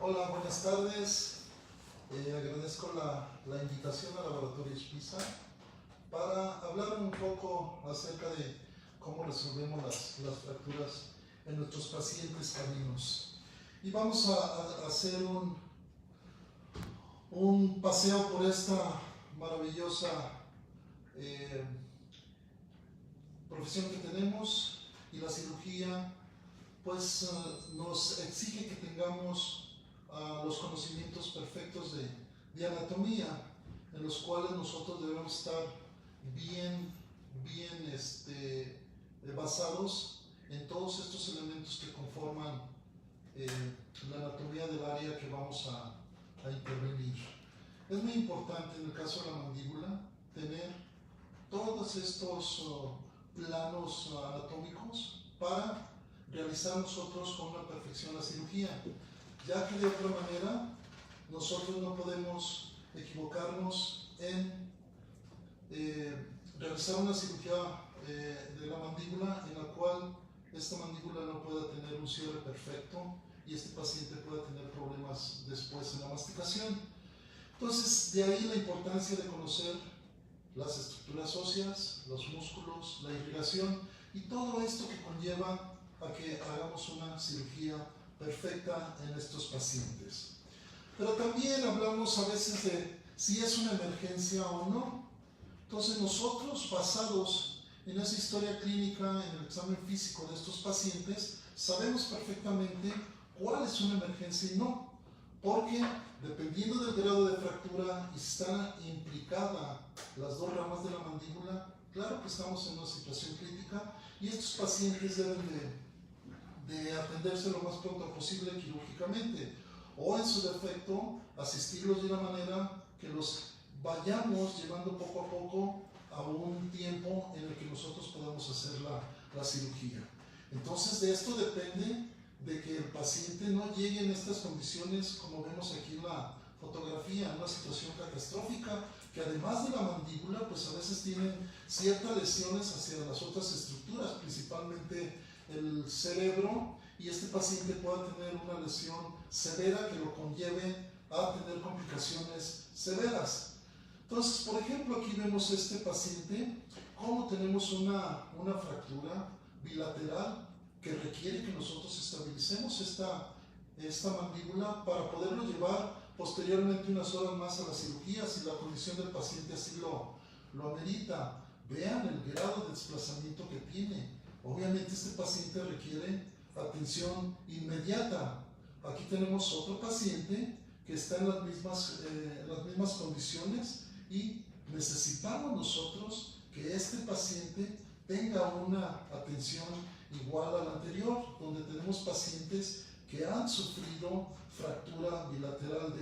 Hola, buenas tardes. Agradezco la invitación al Laboratorio PISA para hablar un poco acerca de cómo resolvemos las fracturas en nuestros pacientes caninos. Y vamos a hacer un paseo por esta maravillosa profesión que tenemos, y la cirugía pues nos exige que tengamos los conocimientos perfectos de anatomía, en los cuales nosotros debemos estar bien basados en todos estos elementos que conforman la anatomía del área que vamos a intervenir. Es muy importante en el caso de la mandíbula tener todos estos planos anatómicos para realizar nosotros con una perfección la cirugía, ya que de otra manera nosotros no podemos equivocarnos en realizar una cirugía de la mandíbula en la cual esta mandíbula no pueda tener un cierre perfecto y este paciente pueda tener problemas después en la masticación. Entonces, de ahí la importancia de conocer las estructuras óseas, los músculos, la irrigación y todo esto que conlleva a que hagamos una cirugía perfecta en estos pacientes. Pero también hablamos a veces de si es una emergencia o no. Entonces nosotros, basados en esa historia clínica, en el examen físico de estos pacientes, sabemos perfectamente cuál es una emergencia y no, porque dependiendo del grado de fractura y si están implicadas las dos ramas de la mandíbula, claro que estamos en una situación crítica y estos pacientes deben de atenderse lo más pronto posible quirúrgicamente, o en su defecto asistirlos de una manera que los vayamos llevando poco a poco a un tiempo en el que nosotros podamos hacer la cirugía. Entonces de esto depende de que el paciente no llegue en estas condiciones como vemos aquí en la fotografía, una situación catastrófica, que además de la mandíbula pues a veces tienen ciertas lesiones hacia las otras estructuras, principalmente el cerebro, y este paciente pueda tener una lesión severa que lo conlleve a tener complicaciones severas. Entonces, por ejemplo, aquí vemos este paciente, cómo tenemos una fractura bilateral que requiere que nosotros estabilicemos esta mandíbula para poderlo llevar posteriormente unas horas más a la cirugía si la condición del paciente así lo amerita. Vean el grado de desplazamiento que tiene. Obviamente este paciente requiere atención inmediata. Aquí tenemos otro paciente que está en las mismas condiciones y necesitamos nosotros que este paciente tenga una atención igual a la anterior, donde tenemos pacientes que han sufrido fractura bilateral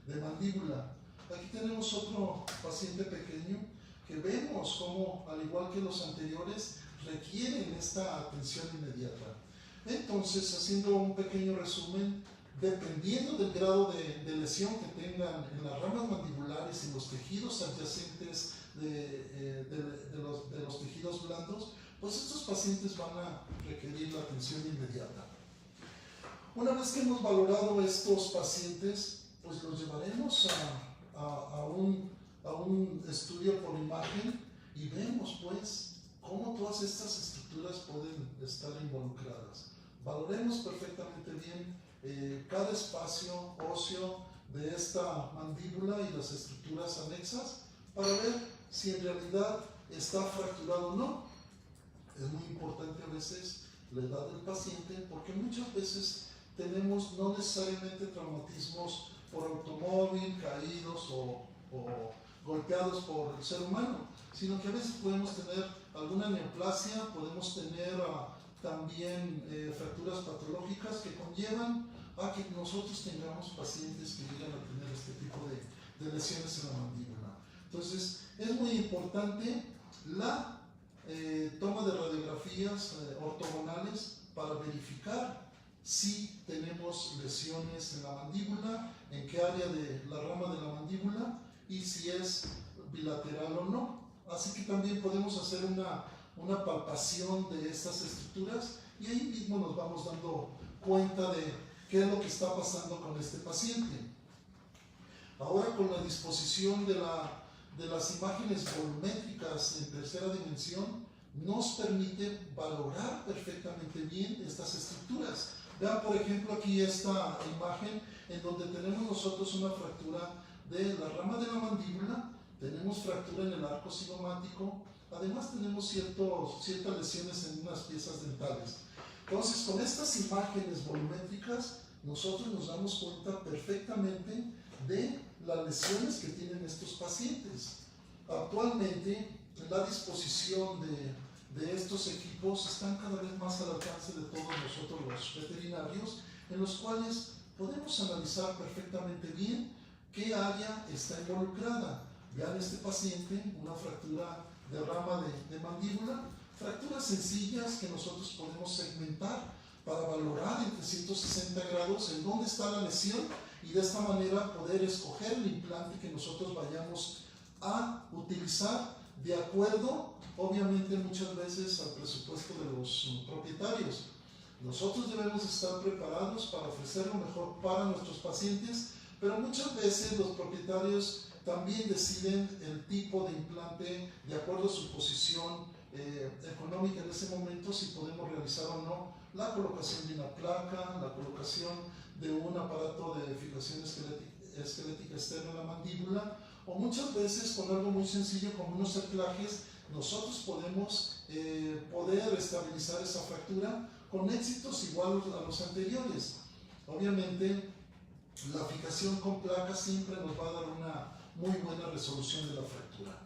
de mandíbula. Aquí tenemos otro paciente pequeño que vemos como, al igual que los anteriores, requieren esta atención inmediata. Entonces, haciendo un pequeño resumen, dependiendo del grado de lesión que tengan en las ramas mandibulares y los tejidos adyacentes de los tejidos blandos, pues estos pacientes van a requerir la atención inmediata. Una vez que hemos valorado estos pacientes, pues los llevaremos a un estudio por imagen y vemos pues cómo todas estas estructuras pueden estar involucradas. Valoremos perfectamente bien cada espacio óseo de esta mandíbula y las estructuras anexas para ver si en realidad está fracturado o no. Es muy importante a veces la edad del paciente, porque muchas veces tenemos no necesariamente traumatismos por automóvil, caídos o golpeados por el ser humano, sino que a veces podemos tener alguna neoplasia, podemos tener también fracturas patológicas que conllevan a que nosotros tengamos pacientes que llegan a tener este tipo de lesiones en la mandíbula. Entonces es muy importante la toma de radiografías ortogonales para verificar si tenemos lesiones en la mandíbula, en qué área de la rama de la mandíbula y si es bilateral o no. Así que también podemos hacer una palpación de estas estructuras y ahí mismo nos vamos dando cuenta qué es lo que está pasando con este paciente. Ahora, con la disposición de las imágenes volumétricas en tercera dimensión, nos permite valorar perfectamente bien estas estructuras. Vean, por ejemplo, aquí esta imagen en donde tenemos nosotros una fractura de la rama de la mandíbula, tenemos fractura en el arco cigomático, además tenemos ciertas lesiones en unas piezas dentales. Entonces, con estas imágenes volumétricas, nosotros nos damos cuenta perfectamente de las lesiones que tienen estos pacientes. Actualmente, la disposición de estos equipos están cada vez más al alcance de todos nosotros los veterinarios, en los cuales podemos analizar perfectamente bien qué área está involucrada. Vean este paciente, una fractura de rama de mandíbula, fracturas sencillas que nosotros podemos segmentar para valorar en 360 grados en dónde está la lesión y de esta manera poder escoger el implante que nosotros vayamos a utilizar de acuerdo, obviamente, muchas veces al presupuesto de los propietarios. Nosotros debemos estar preparados para ofrecer lo mejor para nuestros pacientes, pero muchas veces los propietarios también deciden el tipo de implante de acuerdo a su posición económica en ese momento, si podemos realizar o no la colocación de una placa, la colocación de un aparato de fijación esquelética externa en la mandíbula, o muchas veces con algo muy sencillo como unos anclajes, nosotros podemos poder estabilizar esa fractura con éxitos iguales a los anteriores. Obviamente, la fijación con placa siempre nos va a dar una muy buena resolución de la fractura.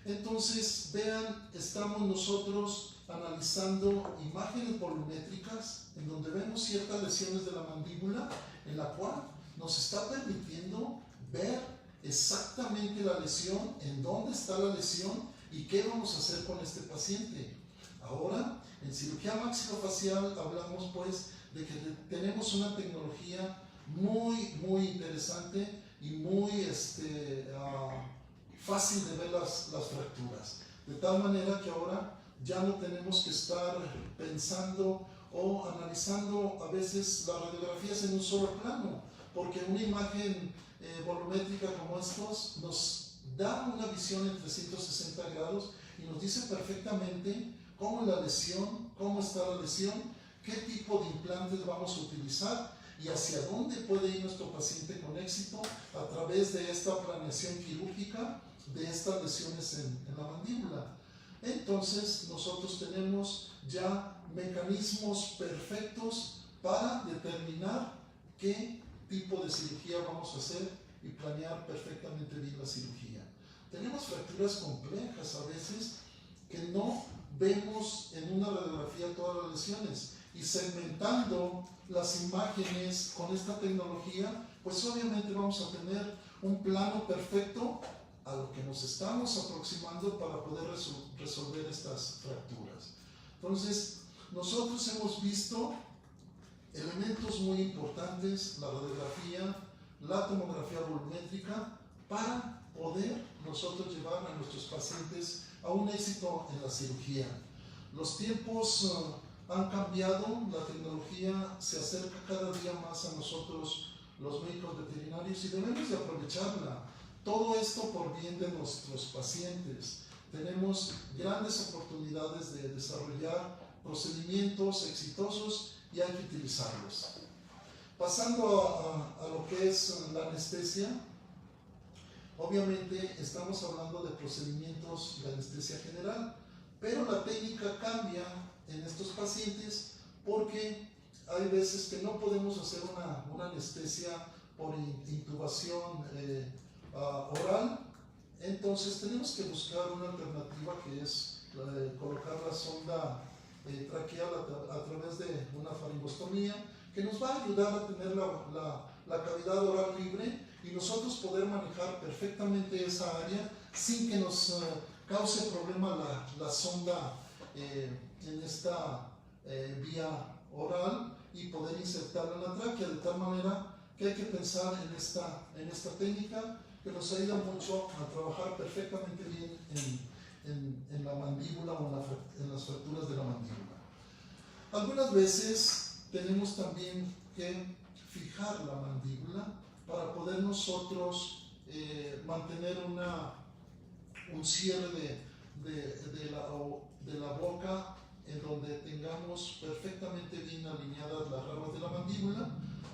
Entonces, vean, estamos nosotros analizando imágenes volumétricas en donde vemos ciertas lesiones de la mandíbula, en la cual nos está permitiendo ver exactamente la lesión, en dónde está la lesión y qué vamos a hacer con este paciente. Ahora, en cirugía maxilofacial hablamos pues de que tenemos una tecnología muy interesante y muy fácil de ver las fracturas, de tal manera que ahora ya no tenemos que estar pensando o analizando a veces las radiografías en un solo plano, porque una imagen volumétrica como estos nos da una visión en 360 grados y nos dice perfectamente cómo es la lesión, cómo está la lesión, qué tipo de implantes vamos a utilizar y hacia dónde puede ir nuestro paciente con éxito a través de esta planeación quirúrgica de estas lesiones en la mandíbula. Entonces, nosotros tenemos ya mecanismos perfectos para determinar qué tipo de cirugía vamos a hacer y planear perfectamente bien la cirugía. Tenemos fracturas complejas a veces que no vemos en una radiografía todas las lesiones, y segmentando las imágenes con esta tecnología, pues obviamente vamos a tener un plano perfecto a lo que nos estamos aproximando para poder resolver estas fracturas. Entonces, nosotros hemos visto elementos muy importantes, la radiografía, la tomografía volumétrica, para poder nosotros llevar a nuestros pacientes a un éxito en la cirugía. Los tiempos han cambiado, la tecnología se acerca cada día más a nosotros los médicos veterinarios y debemos de aprovecharla. Todo esto por bien de nuestros pacientes. Tenemos grandes oportunidades de desarrollar procedimientos exitosos y hay que utilizarlos. Pasando a lo que es la anestesia, obviamente estamos hablando de procedimientos de anestesia general, pero la técnica cambia en estos pacientes porque hay veces que no podemos hacer una anestesia por intubación oral, entonces tenemos que buscar una alternativa que es colocar la sonda traqueal a través de una faringostomía que nos va a ayudar a tener la cavidad oral libre y nosotros poder manejar perfectamente esa área sin que nos cause problema la sonda en esta vía oral y poder insertarla en la tráquea, de tal manera que hay que pensar en esta técnica que nos ayuda mucho a trabajar perfectamente bien en la mandíbula o en las fracturas de la mandíbula. Algunas veces tenemos también que fijar la mandíbula para poder nosotros mantener un cierre de la boca en donde tengamos perfectamente bien alineadas las ramas de la mandíbula,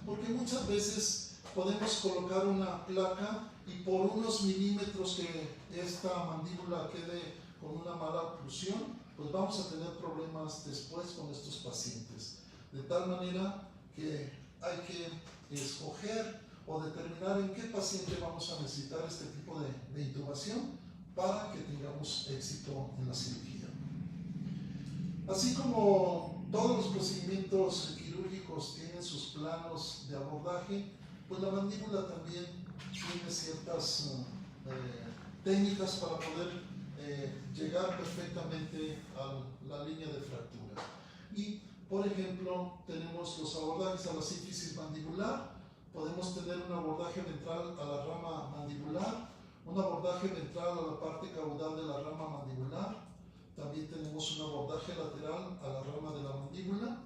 porque muchas veces podemos colocar una placa y por unos milímetros que esta mandíbula quede con una mala oclusión, pues vamos a tener problemas después con estos pacientes. De tal manera que hay que escoger o determinar en qué paciente vamos a necesitar este tipo de intubación para que tengamos éxito en la cirugía. Así como todos los procedimientos quirúrgicos tienen sus planos de abordaje, pues la mandíbula también tiene ciertas técnicas para poder llegar perfectamente a la línea de fractura. Y, por ejemplo, tenemos los abordajes a la sínfisis mandibular, podemos tener un abordaje ventral a la rama mandibular, un abordaje ventral a la parte caudal de la rama mandibular, también tenemos un abordaje lateral a la rama de la mandíbula,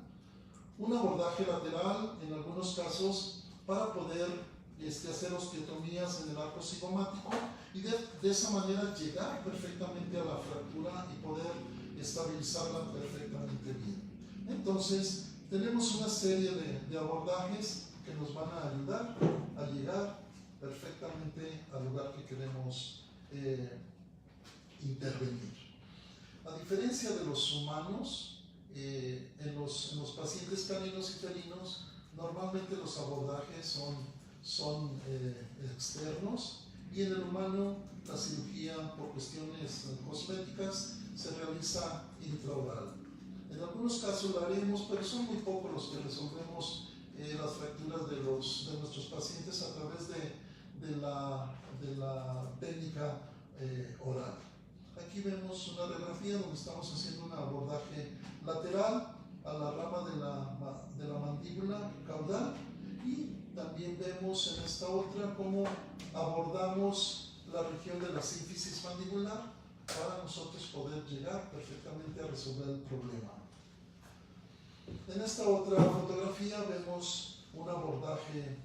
un abordaje lateral en algunos casos para poder hacer osteotomías en el arco cigomático y de esa manera llegar perfectamente a la fractura y poder estabilizarla perfectamente bien. Entonces, tenemos una serie de abordajes que nos van a ayudar a llegar perfectamente al lugar que queremos intervenir. A diferencia de los humanos, en los pacientes caninos y felinos, normalmente los abordajes son externos y en el humano la cirugía por cuestiones cosméticas se realiza intraoral. En algunos casos lo haremos, pero son muy pocos los que resolvemos las fracturas de nuestros pacientes a través de la técnica oral. Aquí vemos una radiografía donde estamos haciendo un abordaje lateral a la rama de la mandíbula caudal y también vemos en esta otra cómo abordamos la región de la sínfisis mandibular para nosotros poder llegar perfectamente a resolver el problema. En esta otra fotografía vemos un abordaje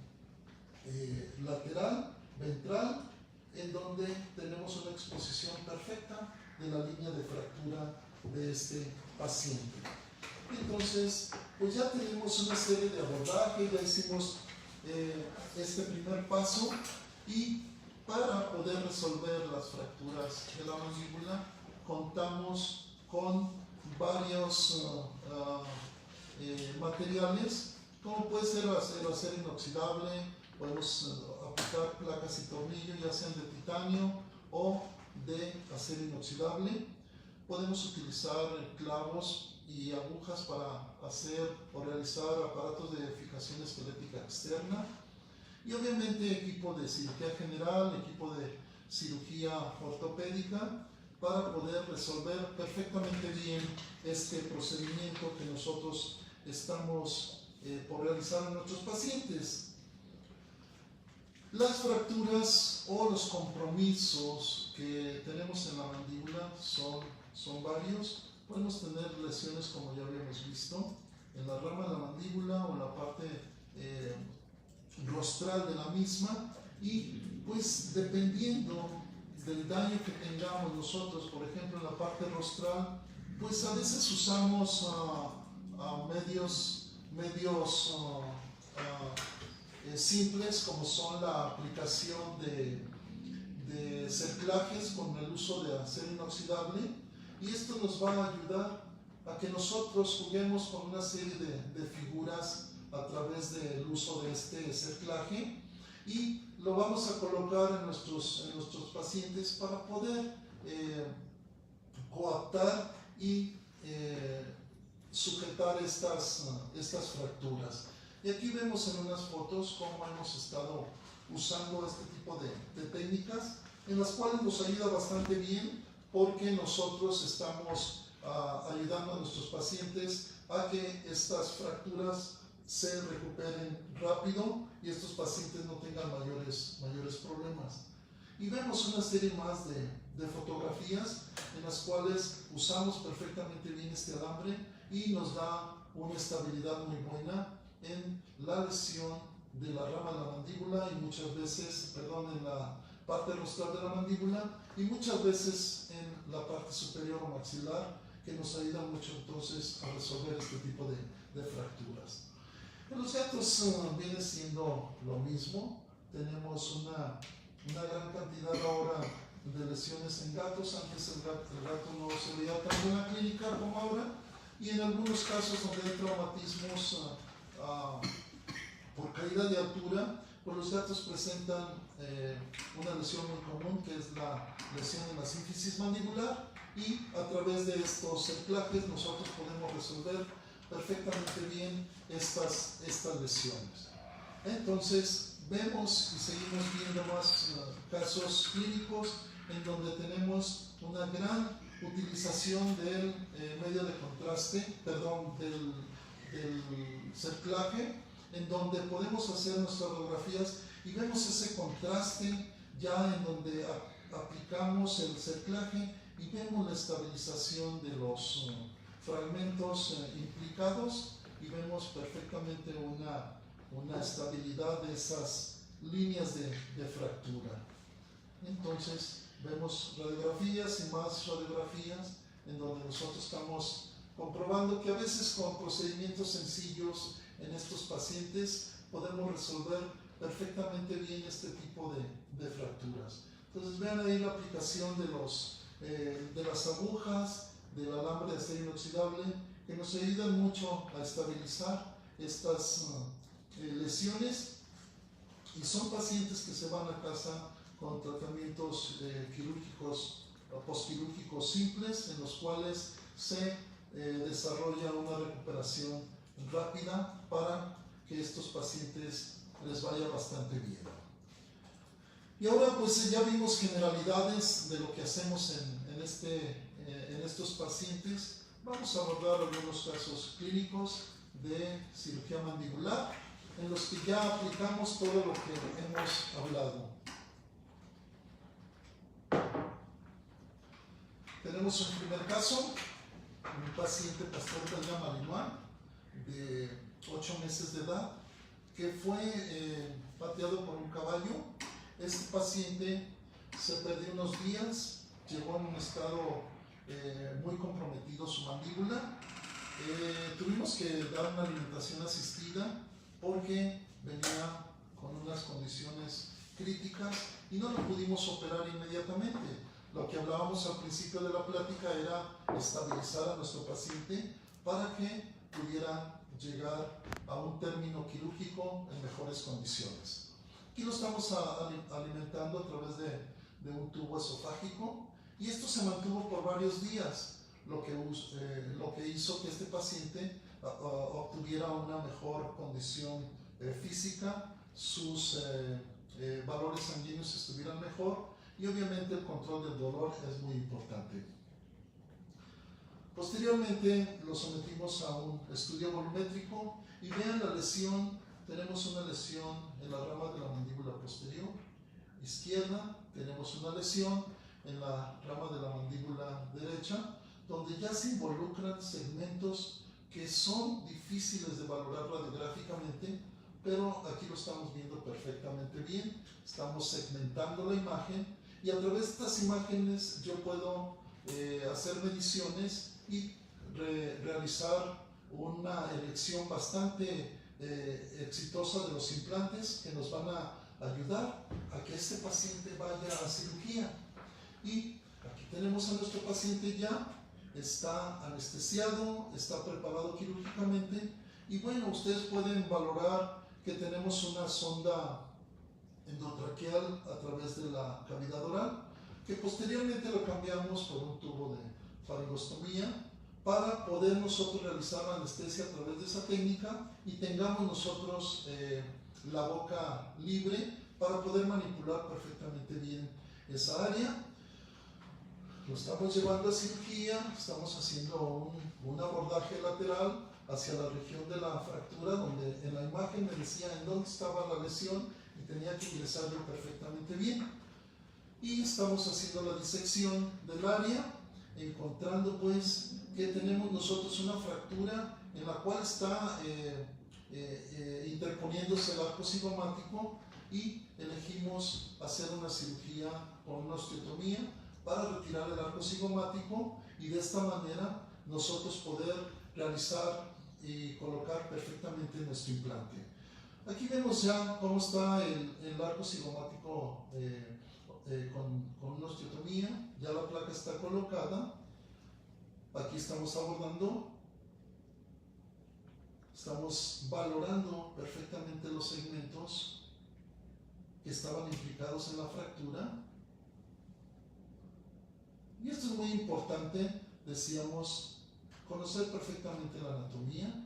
lateral, ventral, en donde tenemos una exposición perfecta de la línea de fractura de este paciente. Entonces, pues ya tenemos una serie de abordajes, ya hicimos este primer paso y para poder resolver las fracturas de la mandíbula contamos con varios materiales, como puede ser el acero inoxidable, podemos aplicar placas y tornillos ya sean de titanio o de acero inoxidable, podemos utilizar clavos y agujas para hacer o realizar aparatos de fijación esquelética externa y obviamente equipo de cirugía general, equipo de cirugía ortopédica para poder resolver perfectamente bien este procedimiento que nosotros estamos por realizar en nuestros pacientes. Las fracturas o los compromisos que tenemos en la mandíbula son varios. Podemos tener lesiones como ya habíamos visto en la rama de la mandíbula o en la parte rostral de la misma y pues dependiendo del daño que tengamos nosotros, por ejemplo en la parte rostral, pues a veces usamos medios simples como son la aplicación de cerclajes con el uso de acero inoxidable y esto nos va a ayudar a que nosotros juguemos con una serie de figuras a través del uso de este cerclaje y lo vamos a colocar en nuestros pacientes para poder coaptar y sujetar estas fracturas. Y aquí vemos en unas fotos cómo hemos estado usando este tipo de técnicas, en las cuales nos ayuda bastante bien porque nosotros estamos ayudando a nuestros pacientes a que estas fracturas se recuperen rápido y estos pacientes no tengan mayores problemas. Y vemos una serie más de fotografías en las cuales usamos perfectamente bien este alambre y nos da una estabilidad muy buena en la lesión de la rama de la mandíbula y muchas veces, perdón, en la parte rostral de la mandíbula y muchas veces en la parte superior o maxilar, que nos ayuda mucho entonces a resolver este tipo de fracturas. En los gatos viene siendo lo mismo. Tenemos una gran cantidad ahora de lesiones en gatos. Antes el gato no se veía tanto en la clínica como ahora, y en algunos casos donde hay traumatismos por caída de altura, pues los gatos presentan una lesión muy común, que es la lesión en la sínfisis mandibular, y a través de estos anclajes nosotros podemos resolver perfectamente bien estas lesiones. Entonces vemos y seguimos viendo más casos clínicos en donde tenemos una gran utilización del medio de contraste, perdón, del cerclaje, en donde podemos hacer nuestras radiografías y vemos ese contraste ya en donde aplicamos el cerclaje y vemos la estabilización de los fragmentos implicados y vemos perfectamente una estabilidad de esas líneas de fractura. Entonces vemos radiografías y más radiografías en donde nosotros estamos comprobando que a veces con procedimientos sencillos en estos pacientes podemos resolver perfectamente bien este tipo de fracturas. Entonces vean ahí la aplicación de las agujas, del alambre de acero inoxidable, que nos ayudan mucho a estabilizar estas lesiones, y son pacientes que se van a casa con tratamientos quirúrgicos o postquirúrgicos simples, en los cuales se desarrolla una recuperación rápida para que estos pacientes les vaya bastante bien. Y ahora pues ya vimos generalidades de lo que hacemos en estos pacientes. Vamos a abordar algunos casos clínicos de cirugía mandibular en los que ya aplicamos todo lo que hemos hablado. Tenemos un primer caso, un paciente pastor belga malinois de 8 meses de edad que fue pateado por un caballo. Este paciente se perdió unos días, llegó en un estado muy comprometido su mandíbula. Tuvimos que dar una alimentación asistida porque venía con unas condiciones críticas y no lo pudimos operar inmediatamente. Lo que hablábamos al principio de la plática era estabilizar a nuestro paciente para que pudiera llegar a un término quirúrgico en mejores condiciones. Aquí lo estamos alimentando a través de un tubo esofágico y esto se mantuvo por varios días, lo que hizo que este paciente obtuviera una mejor condición física, sus valores sanguíneos estuvieran mejor y obviamente el control del dolor es muy importante. Posteriormente lo sometimos a un estudio volumétrico y vean la lesión. Tenemos una lesión en la rama de la mandíbula posterior izquierda, tenemos una lesión en la rama de la mandíbula derecha, donde ya se involucran segmentos que son difíciles de valorar radiográficamente, pero aquí lo estamos viendo perfectamente bien. Estamos segmentando la imagen y a través de estas imágenes yo puedo hacer mediciones y realizar una elección bastante exitosa de los implantes que nos van a ayudar a que este paciente vaya a cirugía. Y aquí tenemos a nuestro paciente ya, está anestesiado, está preparado quirúrgicamente y bueno, ustedes pueden valorar que tenemos una sonda endotraqueal a través de la cavidad oral, que posteriormente lo cambiamos por un tubo de faringostomía para poder nosotros realizar la anestesia a través de esa técnica y tengamos nosotros la boca libre para poder manipular perfectamente bien esa área. Lo estamos llevando a cirugía, estamos haciendo un abordaje lateral hacia la región de la fractura, donde en la imagen me decía en dónde estaba la lesión y tenía que ingresarlo perfectamente bien. Y estamos haciendo la disección del área, encontrando pues que tenemos nosotros una fractura en la cual está interponiéndose el arco cigomático, y elegimos hacer una cirugía con una osteotomía para retirar el arco cigomático y de esta manera nosotros poder realizar y colocar perfectamente nuestro implante. Aquí vemos ya cómo está el arco cigomático con una osteotomía. Ya la placa está colocada. Aquí estamos abordando, estamos valorando perfectamente los segmentos que estaban implicados en la fractura. Y esto es muy importante, decíamos, conocer perfectamente la anatomía.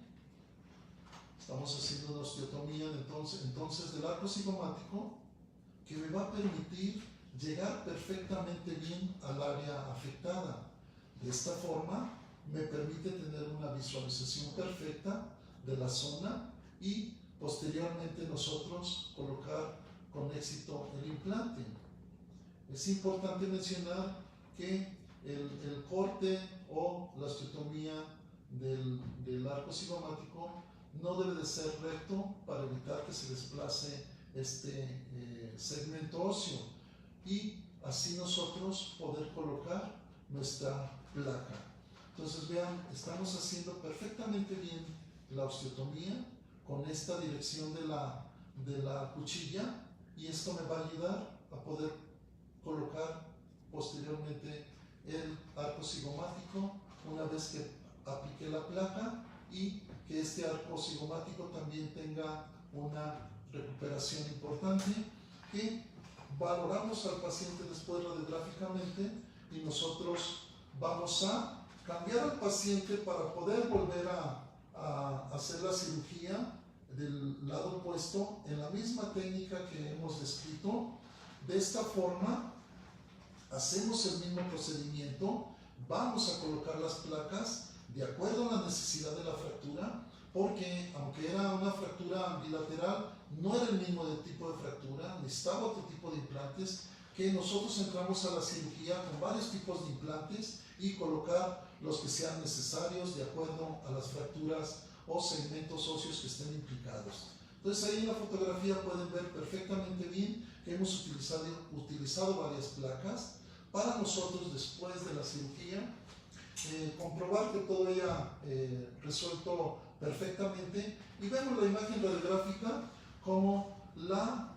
Estamos haciendo una osteotomía entonces del arco cigomático que me va a permitir llegar perfectamente bien al área afectada. De esta forma me permite tener una visualización perfecta de la zona y posteriormente nosotros colocar con éxito el implante. Es importante mencionar que el corte o la osteotomía del arco cigomático no debe de ser recto para evitar que se desplace este segmento óseo y así nosotros poder colocar nuestra placa. Entonces vean, estamos haciendo perfectamente bien la osteotomía con esta dirección de la cuchilla, y esto me va a ayudar a poder colocar posteriormente el arco cigomático una vez que aplique la placa, y que este arco cigomático también tenga una recuperación importante, que valoramos al paciente después radiográficamente, y nosotros vamos a cambiar al paciente para poder volver a hacer la cirugía del lado opuesto en la misma técnica que hemos descrito. De esta forma hacemos el mismo procedimiento, vamos a colocar las placas de acuerdo a la necesidad de la fractura, porque aunque era una fractura bilateral, no era el mismo tipo de fractura, necesitaba otro tipo de implantes, que nosotros entramos a la cirugía con varios tipos de implantes y colocar los que sean necesarios de acuerdo a las fracturas o segmentos óseos que estén implicados. Entonces ahí en la fotografía pueden ver perfectamente bien que hemos utilizado varias placas para nosotros después de la cirugía comprobar que todo haya resuelto perfectamente, y vemos la imagen radiográfica como la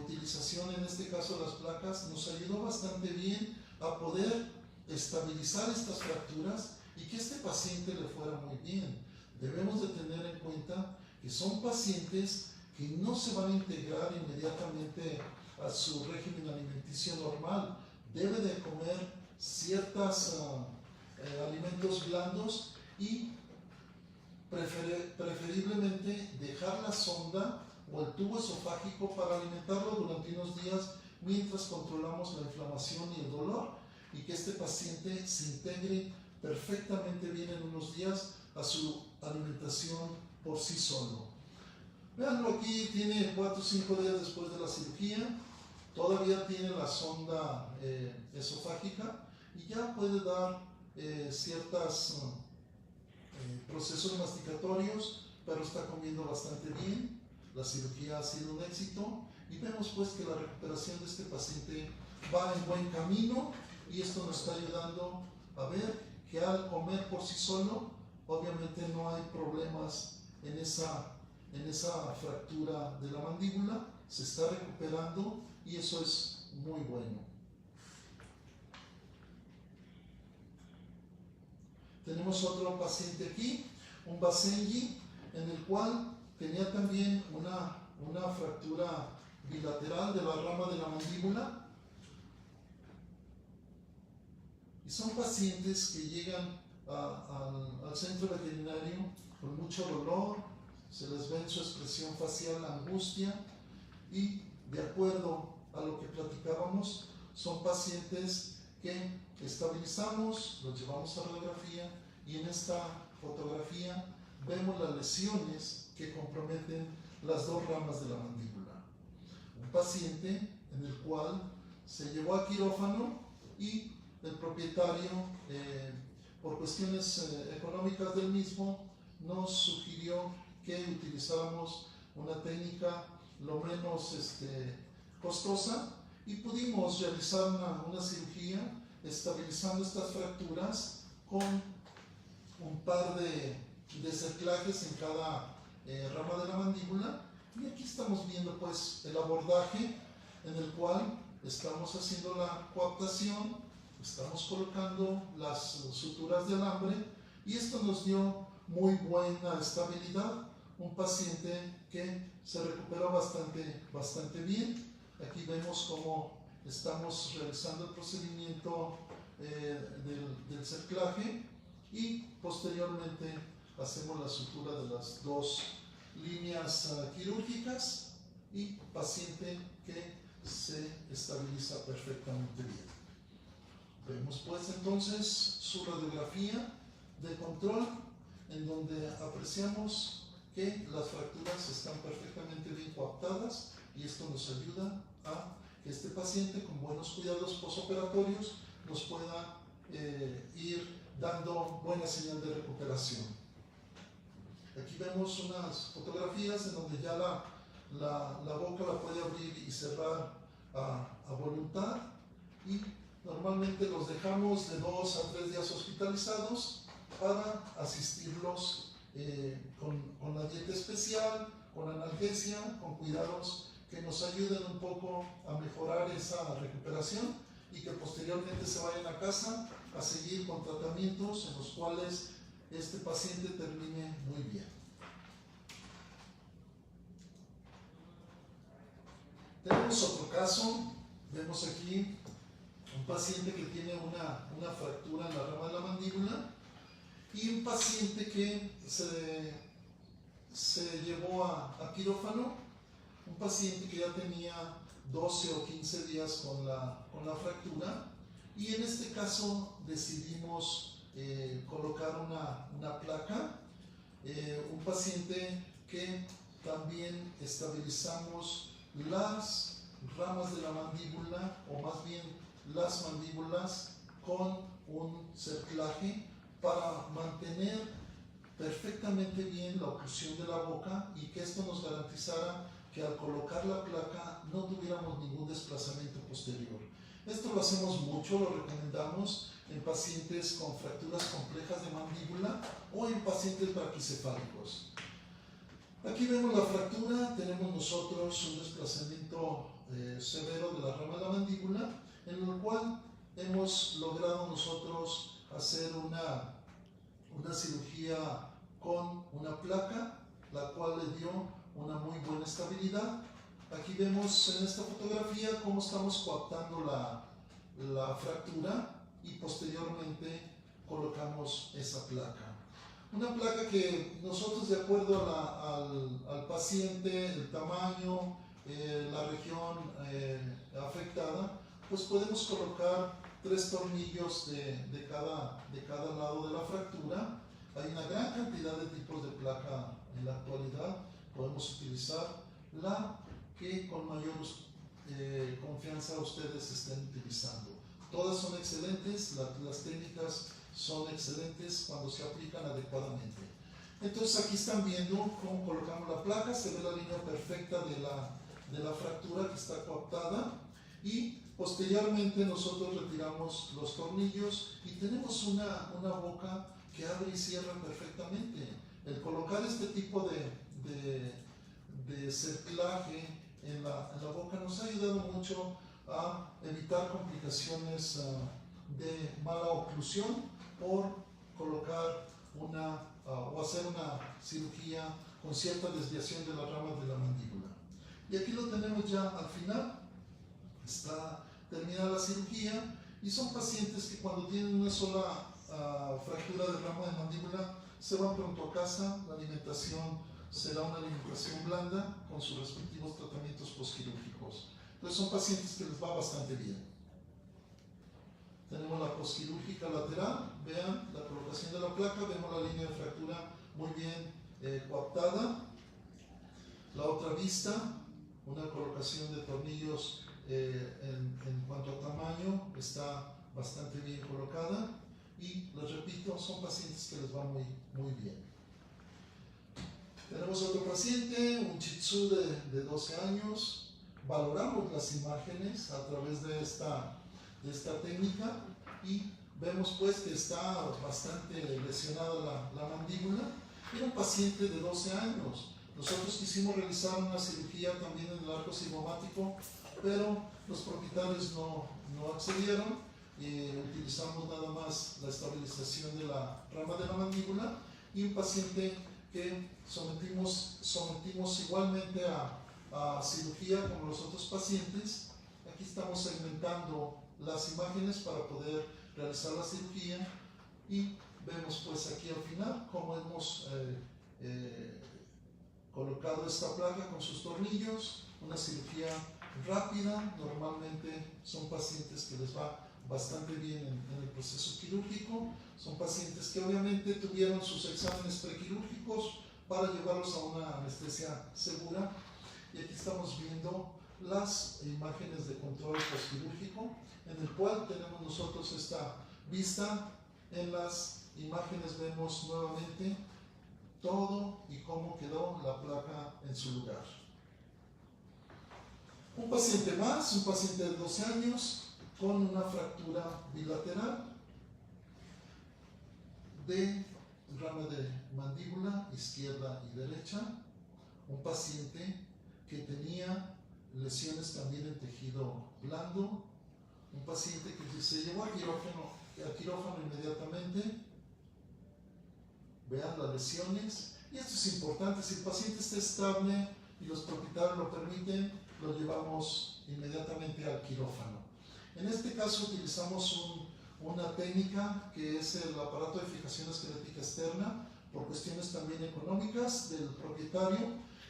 utilización en este caso de las placas nos ayudó bastante bien a poder estabilizar estas fracturas y que este paciente le fuera muy bien. Debemos de tener en cuenta que son pacientes que no se van a integrar inmediatamente a su régimen alimenticio normal. Debe de comer ciertos alimentos blandos y preferiblemente dejar la sonda o el tubo esofágico para alimentarlo durante unos días mientras controlamos la inflamación y el dolor, y que este paciente se integre perfectamente bien en unos días a su alimentación por sí solo. Veanlo aquí, tiene 4 o 5 días después de la cirugía, todavía tiene la sonda esofágica y ya puede dar ciertos procesos masticatorios, pero está comiendo bastante bien. La cirugía ha sido un éxito y vemos pues que la recuperación de este paciente va en buen camino, y esto nos está ayudando a ver que al comer por sí solo obviamente no hay problemas en esa fractura de la mandíbula, se está recuperando y eso es muy bueno. Tenemos otro paciente aquí, un Basenji, en el cual tenía también una fractura bilateral de la rama de la mandíbula. Y son pacientes que llegan al centro veterinario con mucho dolor, se les ve en su expresión facial angustia, y de acuerdo a lo que platicábamos, son pacientes que estabilizamos, los llevamos a radiografía, y en esta fotografía vemos las lesiones que comprometen las dos ramas de la mandíbula. Un paciente en el cual se llevó a quirófano y el propietario, por cuestiones económicas del mismo, nos sugirió que utilizáramos una técnica lo menos costosa y pudimos realizar una cirugía estabilizando estas fracturas con un par de cerclajes en cada rama de la mandíbula. Y aquí estamos viendo pues el abordaje en el cual estamos haciendo la coaptación, estamos colocando las suturas de alambre y esto nos dio muy buena estabilidad. Un paciente que se recuperó bastante bien. Aquí vemos cómo estamos realizando el procedimiento del cerclaje y posteriormente hacemos la sutura de las dos líneas quirúrgicas y paciente que se estabiliza perfectamente bien. Vemos pues entonces su radiografía de control en donde apreciamos que las fracturas están perfectamente bien coaptadas y esto nos ayuda a que este paciente con buenos cuidados postoperatorios nos pueda ir dando buena señal de recuperación. Aquí vemos unas fotografías en donde ya la boca la puede abrir y cerrar a voluntad y normalmente los dejamos de 2 a 3 días hospitalizados para asistirlos con la dieta especial, con analgesia, con cuidados que nos ayuden un poco a mejorar esa recuperación y que posteriormente se vayan a casa a seguir con tratamientos en los cuales este paciente termine muy bien. Tenemos otro caso, vemos aquí un paciente que tiene una fractura en la rama de la mandíbula y un paciente que se llevó a quirófano, un paciente que ya tenía 12 o 15 días con la fractura y en este caso decidimos colocar una placa, un paciente que también estabilizamos las ramas de la mandíbula o más bien las mandíbulas con un cerclaje para mantener perfectamente bien la oclusión de la boca y que esto nos garantizara que al colocar la placa no tuviéramos ningún desplazamiento posterior. Esto lo hacemos mucho, lo recomendamos en pacientes con fracturas complejas de mandíbula o en pacientes braquicefálicos. Aquí vemos la fractura, tenemos nosotros un desplazamiento severo de la rama de la mandíbula en el cual hemos logrado nosotros hacer una cirugía con una placa, la cual le dio una muy buena estabilidad. Aquí vemos en esta fotografía cómo estamos coaptando la fractura y posteriormente colocamos esa placa. Una placa que nosotros, de acuerdo al paciente, el tamaño, la región afectada, pues podemos colocar 3 tornillos de cada lado de la fractura. Hay una gran cantidad de tipos de placa en la actualidad. Podemos utilizar la que con mayor confianza ustedes estén utilizando. Todas son excelentes, las técnicas son excelentes cuando se aplican adecuadamente. Entonces aquí están viendo cómo colocamos la placa, se ve la línea perfecta de la fractura que está coaptada y posteriormente nosotros retiramos los tornillos y tenemos una boca que abre y cierra perfectamente. El colocar este tipo de cerclaje en la boca nos ha ayudado mucho a evitar complicaciones de mala oclusión por colocar o hacer una cirugía con cierta desviación de las ramas de la mandíbula. Y aquí lo tenemos ya al final, está terminada la cirugía y son pacientes que cuando tienen una sola fractura de rama de mandíbula se van pronto a casa. La alimentación será una alimentación blanda con sus respectivos tratamientos postquirúrgicos. Entonces son pacientes que les va bastante bien. Tenemos la postquirúrgica lateral, vean la colocación de la placa, vemos la línea de fractura muy bien coaptada. La otra vista, una colocación de tornillos en cuanto a tamaño, está bastante bien colocada y les repito, son pacientes que les va muy bien. Tenemos otro paciente, un Shih Tzu de 12 años. Valoramos las imágenes a través de esta técnica y vemos pues que está bastante lesionada la mandíbula. Era un paciente de 12 años. Nosotros quisimos realizar una cirugía también en el arco cigomático, pero los propietarios no accedieron. Utilizamos nada más la estabilización de la rama de la mandíbula y un paciente que sometimos igualmente a cirugía como los otros pacientes. Aquí estamos segmentando las imágenes para poder realizar la cirugía y vemos pues aquí al final cómo hemos colocado esta placa con sus tornillos. Una cirugía rápida, normalmente son pacientes que les va bastante bien en el proceso quirúrgico. Son pacientes que obviamente tuvieron sus exámenes prequirúrgicos para llevarlos a una anestesia segura. Y aquí estamos viendo las imágenes de control postquirúrgico, en el cual tenemos nosotros esta vista. En las imágenes vemos nuevamente todo y cómo quedó la placa en su lugar. Un paciente más, un paciente de 12 años con una fractura bilateral de rama de mandíbula izquierda y derecha. Un paciente que tenía lesiones también en tejido blando. Un paciente que se llevó al quirófano inmediatamente. Vean las lesiones. Y esto es importante, si el paciente está estable y los propietarios lo permiten, lo llevamos inmediatamente al quirófano. En este caso utilizamos una técnica que es el aparato de fijación esquelética externa, por cuestiones también económicas del propietario,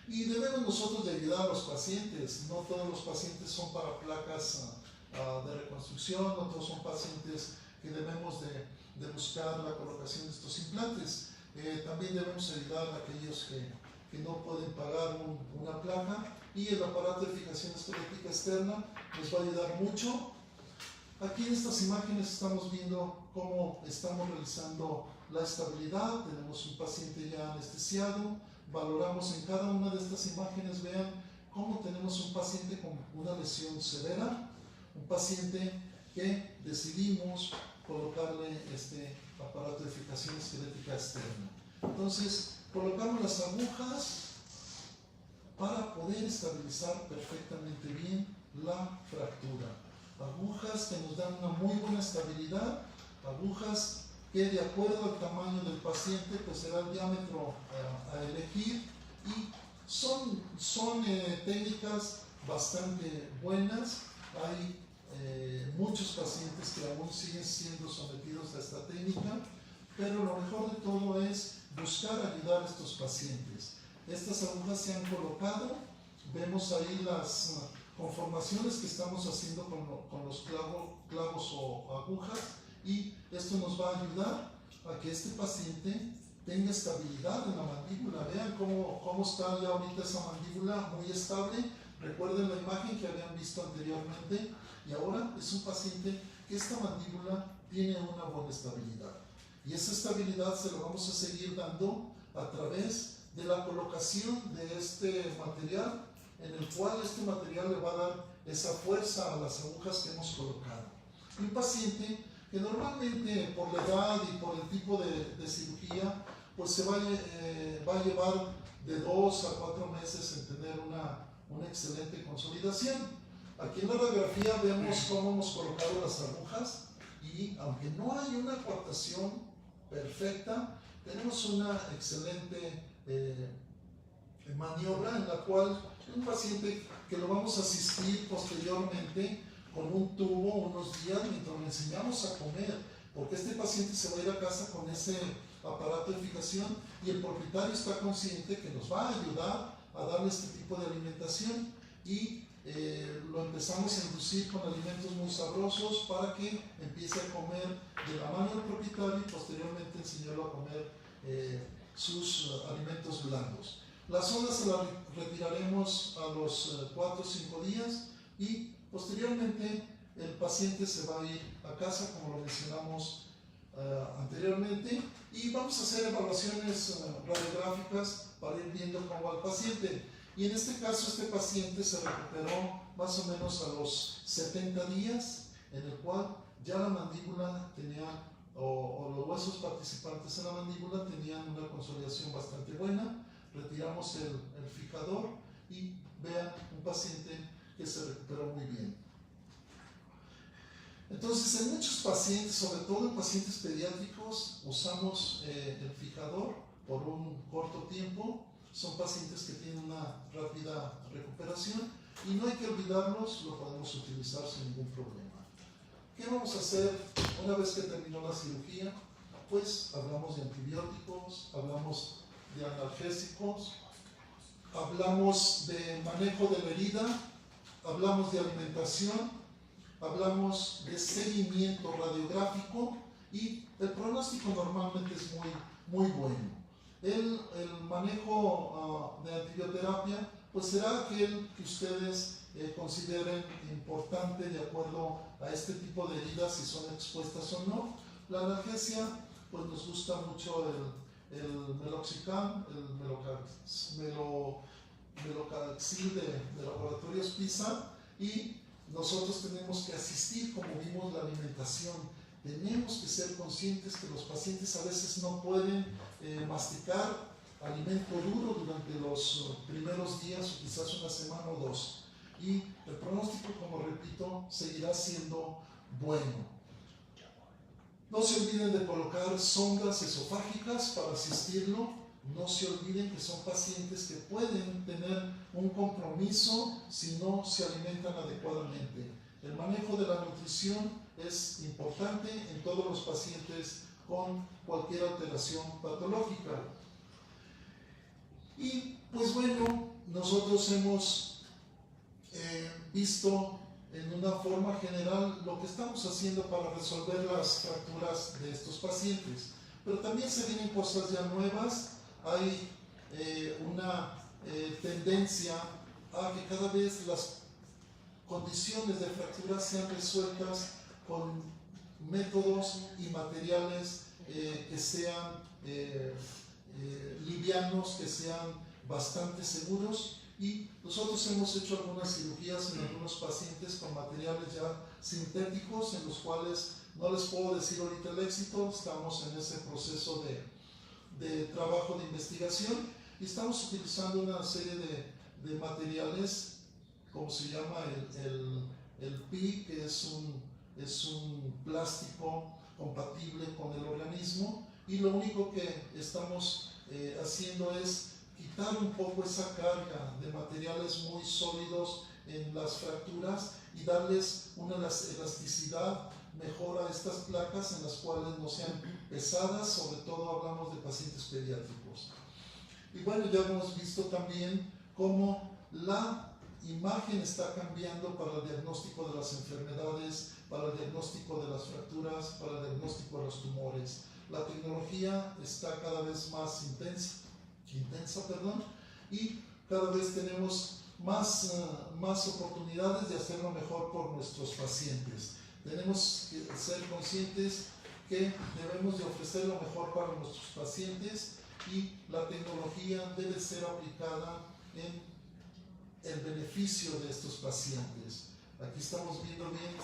y debemos nosotros de ayudar a los pacientes. No todos los pacientes son para placas de reconstrucción, no todos son pacientes que debemos de buscar la colocación de estos implantes. También debemos ayudar a aquellos que no pueden pagar una placa, y el aparato de fijación esquelética externa nos va a ayudar mucho. Aquí en estas imágenes estamos viendo cómo estamos realizando la estabilidad. Tenemos un paciente ya anestesiado. Valoramos en cada una de estas imágenes, vean cómo tenemos un paciente con una lesión severa, un paciente que decidimos colocarle este aparato de fijación esquelética externa. Entonces, colocamos las agujas para poder estabilizar perfectamente bien la fractura. Agujas que nos dan una muy buena estabilidad, agujas que de acuerdo al tamaño del paciente pues será el diámetro a elegir, y son técnicas bastante buenas. Hay muchos pacientes que aún siguen siendo sometidos a esta técnica, pero lo mejor de todo es buscar ayudar a estos pacientes. Estas agujas se han colocado, vemos ahí las conformaciones que estamos haciendo con los clavos o agujas, y esto nos va a ayudar a que este paciente tenga estabilidad en la mandíbula. Vean cómo está ya ahorita esa mandíbula muy estable. Recuerden la imagen que habían visto anteriormente, y ahora es un paciente que esta mandíbula tiene una buena estabilidad, y esa estabilidad se la vamos a seguir dando a través de la colocación de este material, en el cual este material le va a dar esa fuerza a las agujas que hemos colocado. Y un paciente que normalmente por la edad y por el tipo de cirugía pues se va a llevar de 2 a 4 meses en tener una excelente consolidación. Aquí en la radiografía vemos cómo hemos colocado las agujas, y aunque no hay una coartación perfecta, tenemos una excelente maniobra en la cual un paciente que lo vamos a asistir posteriormente con un tubo unos días mientras le enseñamos a comer, porque este paciente se va a ir a casa con ese aparato de fijación, y el propietario está consciente que nos va a ayudar a darle este tipo de alimentación, y lo empezamos a inducir con alimentos muy sabrosos para que empiece a comer de la mano del propietario, y posteriormente enseñarlo a comer sus alimentos blandos. La sonda se la retiraremos a los 4 o 5 días, y posteriormente el paciente se va a ir a casa, como lo mencionamos anteriormente, y vamos a hacer evaluaciones radiográficas para ir viendo cómo va el paciente. Y en este caso, este paciente se recuperó más o menos a los 70 días, en el cual ya la mandíbula tenía, o los huesos participantes en la mandíbula tenían una consolidación bastante buena. Retiramos el fijador y vean un paciente que se recuperó muy bien. Entonces, en muchos pacientes, sobre todo en pacientes pediátricos, usamos el fijador por un corto tiempo. Son pacientes que tienen una rápida recuperación y no hay que olvidarlos, lo podemos utilizar sin ningún problema. ¿Qué vamos a hacer una vez que terminó la cirugía? Pues hablamos de antibióticos, hablamos de analgésicos, hablamos de manejo de la herida, hablamos de alimentación, hablamos de seguimiento radiográfico y el pronóstico normalmente es muy bueno. El manejo de antibioterapia pues será aquel que ustedes consideren importante de acuerdo a este tipo de heridas, si son expuestas o no. La analgesia, pues nos gusta mucho el Meloxicam, el Meloxil de Laboratorios PISA, y nosotros tenemos que asistir, como vimos, la alimentación. Tenemos que ser conscientes que los pacientes a veces no pueden masticar alimento duro durante los primeros días o quizás una semana o dos. Y el pronóstico, como repito, seguirá siendo bueno. No se olviden de colocar sondas esofágicas para asistirlo. No se olviden que son pacientes que pueden tener un compromiso si no se alimentan adecuadamente. El manejo de la nutrición es importante en todos los pacientes con cualquier alteración patológica. Y pues bueno, nosotros hemos visto en una forma general lo que estamos haciendo para resolver las fracturas de estos pacientes. Pero también se vienen cosas ya nuevas. Hay una tendencia a que cada vez las condiciones de fractura sean resueltas con métodos y materiales que sean livianos, que sean bastante seguros, y nosotros hemos hecho algunas cirugías en algunos pacientes con materiales ya sintéticos, en los cuales no les puedo decir ahorita el éxito. Estamos en ese proceso de trabajo de investigación y estamos utilizando una serie de materiales, como se llama el PI, que es un plástico compatible con el organismo, y lo único que estamos haciendo es quitar un poco esa carga de materiales muy sólidos en las fracturas y darles una elasticidad mejor a estas placas, en las cuales no sean pesadas. Sobre todo hablamos de pacientes pediátricos. Y bueno, ya hemos visto también cómo la imagen está cambiando para el diagnóstico de las enfermedades, para el diagnóstico de las fracturas, para el diagnóstico de los tumores. La tecnología está cada vez más intensa, y cada vez tenemos más oportunidades de hacerlo mejor por nuestros pacientes. Tenemos que ser conscientes que debemos de ofrecer lo mejor para nuestros pacientes, y la tecnología debe ser aplicada en el beneficio de estos pacientes. Aquí estamos viendo bien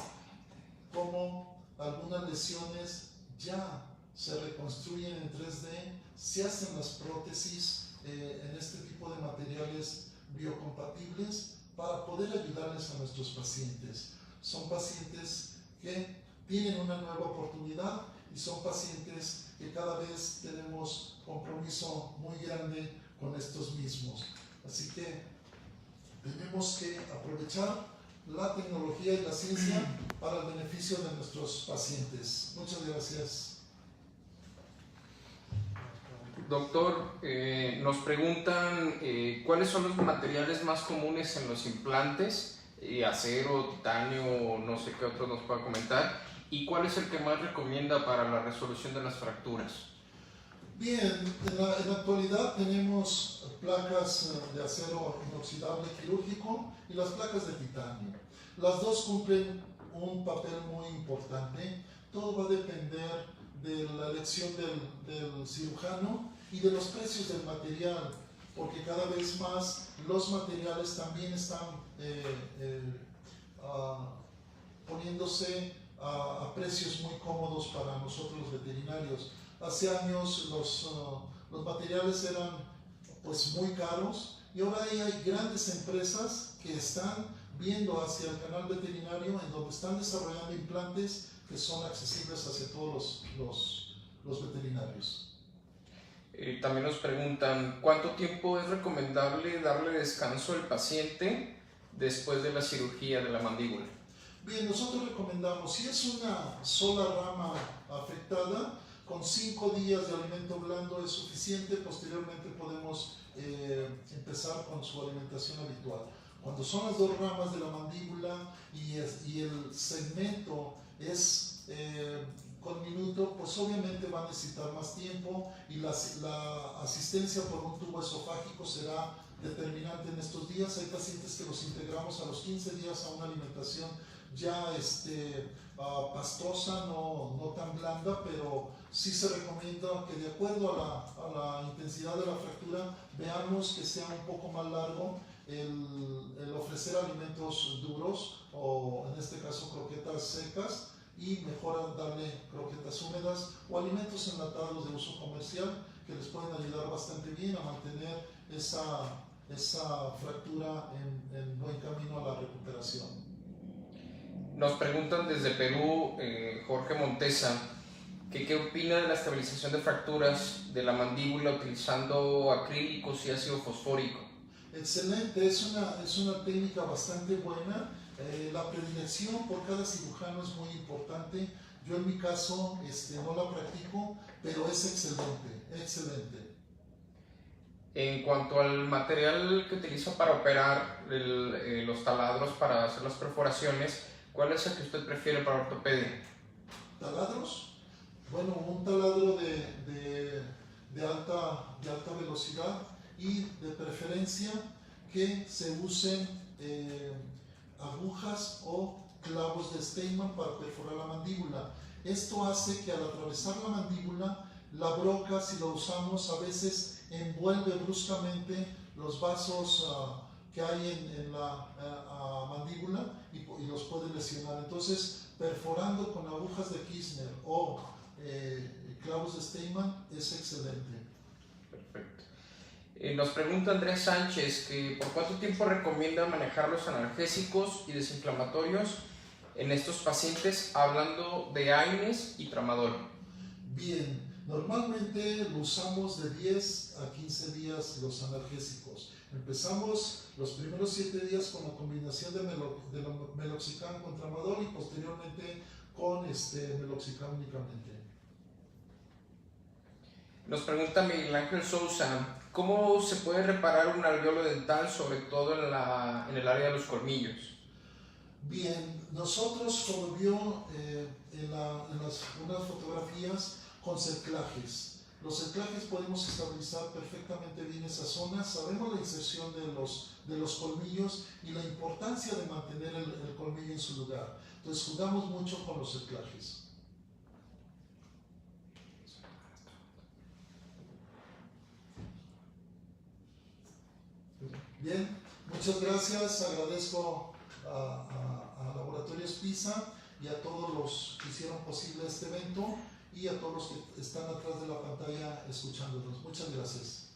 cómo algunas lesiones ya se reconstruyen en 3D, se hacen las prótesis en este tipo de materiales biocompatibles para poder ayudarles a nuestros pacientes. Son pacientes que tienen una nueva oportunidad y son pacientes que cada vez tenemos compromiso muy grande con estos mismos. Así que tenemos que aprovechar la tecnología y la ciencia para el beneficio de nuestros pacientes. Muchas gracias. Doctor, nos preguntan cuáles son los materiales más comunes en los implantes, acero, titanio, no sé qué otros nos pueda comentar, y cuál es el que más recomienda para la resolución de las fracturas. Bien, en la actualidad tenemos placas de acero inoxidable quirúrgico y las placas de titanio. Las dos cumplen un papel muy importante. Todo va a depender de la elección del cirujano y de los precios del material, porque cada vez más los materiales también están poniéndose a precios muy cómodos para nosotros los veterinarios. Hace años los materiales eran pues muy caros y ahora hay grandes empresas que están viendo hacia el canal veterinario, en donde están desarrollando implantes que son accesibles hacia todos los veterinarios. También nos preguntan, ¿cuánto tiempo es recomendable darle descanso al paciente después de la cirugía de la mandíbula? Bien, nosotros recomendamos, si es una sola rama afectada, con 5 días de alimento blando es suficiente. Posteriormente podemos empezar con su alimentación habitual. Cuando son las 2 ramas de la mandíbula y el segmento es con minuto, pues obviamente va a necesitar más tiempo y la asistencia por un tubo esofágico será determinante en estos días. Hay pacientes que los integramos a los 15 días a una alimentación ya pastosa, no tan blanda, pero sí se recomienda que de acuerdo a la intensidad de la fractura veamos que sea un poco más largo el ofrecer alimentos duros, o en este caso croquetas secas, y mejor darle croquetas húmedas o alimentos enlatados de uso comercial que les pueden ayudar bastante bien a mantener esa fractura en buen camino a la recuperación. Nos preguntan desde Perú, Jorge Montesa, que qué opina de la estabilización de fracturas de la mandíbula utilizando acrílicos y ácido fosfórico. Excelente, es una técnica bastante buena. La predilección por cada cirujano es muy importante. Yo en mi caso no la practico, pero es excelente. En cuanto al material que utiliza para operar los taladros para hacer las perforaciones, ¿cuál es el que usted prefiere para ortopedia? ¿Taladros? Bueno, un taladro de alta velocidad y de preferencia que se usen agujas o clavos de Steinmann para perforar la mandíbula. Esto hace que al atravesar la mandíbula, la broca, si la usamos, a veces envuelve bruscamente los vasos que hay en la mandíbula y los puede lesionar. Entonces, perforando con agujas de Kirchner o clavos de Steinmann es excelente. Perfecto. Nos pregunta Andrés Sánchez que por cuánto tiempo recomienda manejar los analgésicos y desinflamatorios en estos pacientes, hablando de AINES y tramadol. Bien, normalmente lo usamos de 10 a 15 días los analgésicos. Empezamos los primeros 7 días con la combinación de meloxicam con tramadol y posteriormente con meloxicam únicamente. Nos pregunta Miguel Ángel Sousa, ¿cómo se puede reparar un alveolo dental, sobre todo en el área de los colmillos? Bien, nosotros, como vio en unas fotografías, con cerclajes. Los cerclajes podemos estabilizar perfectamente bien esa zona. Sabemos la inserción de los colmillos y la importancia de mantener el colmillo en su lugar. Entonces jugamos mucho con los cerclajes. Bien, muchas gracias. Agradezco a Laboratorios PISA y a todos los que hicieron posible este evento y a todos los que están atrás de la pantalla escuchándonos. Muchas gracias.